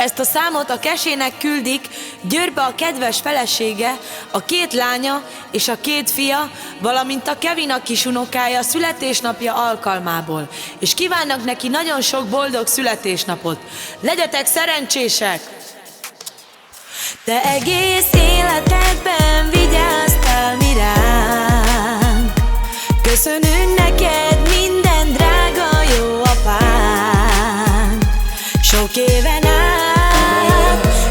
Ezt a számot a kesének küldik Győrbe a kedves felesége, a 2 lánya és a 2 fia, valamint a Kevin a kisunokája születésnapja alkalmából, és kívánnak neki nagyon sok boldog születésnapot. Legyetek szerencsések! Te egész életedben vigyáztál mi ránk, köszönünk neked minden drága jó apánk. Sok éven át,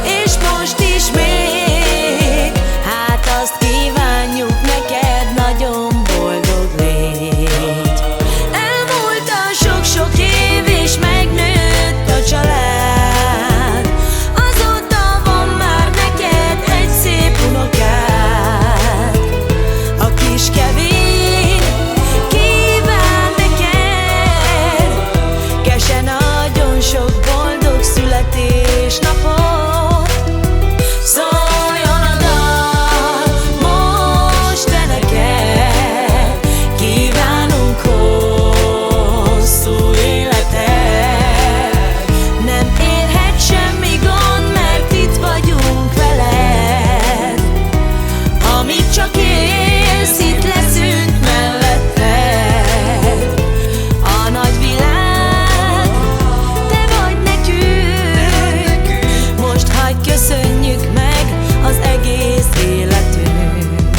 és most is még, hát azt kívánjuk neked, nagyon boldog légy. Elmúlt a sok-sok év, és megnőtt a család, azóta van már neked egy szép unokád. A kis Kevin kíván neked, Kese nagyon sok boldog születésnapot. Szóljon a dal most te neked, kívánunk hosszú életet. Nem érhet semmi gond, mert itt vagyunk veled. Amíg csak élsz, itt leszünk melletted. A nagy világ, te vagy nekünk, most hagyd köszönjük meg az egész életünk.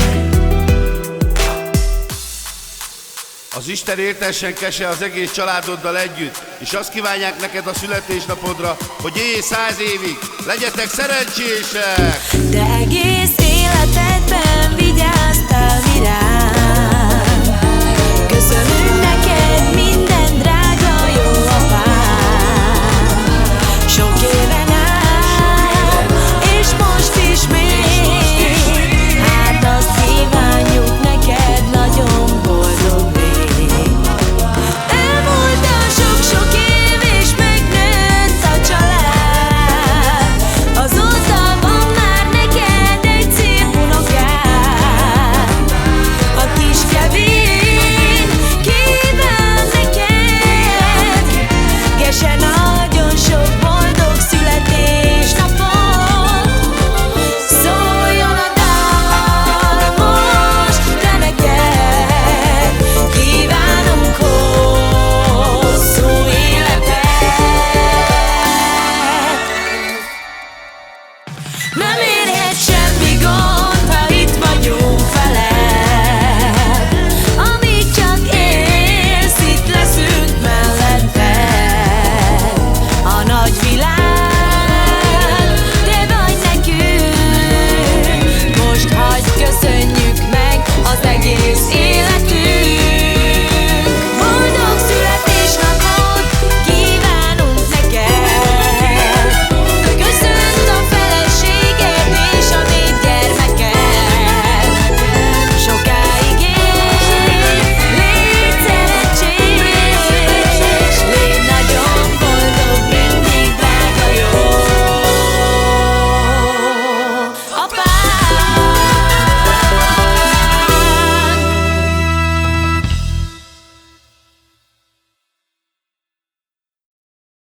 Az Isten éltessen, Kese, az egész családoddal együtt, és azt kívánják neked a születésnapodra, hogy élj 100 évig, legyetek szerencsések! Te egész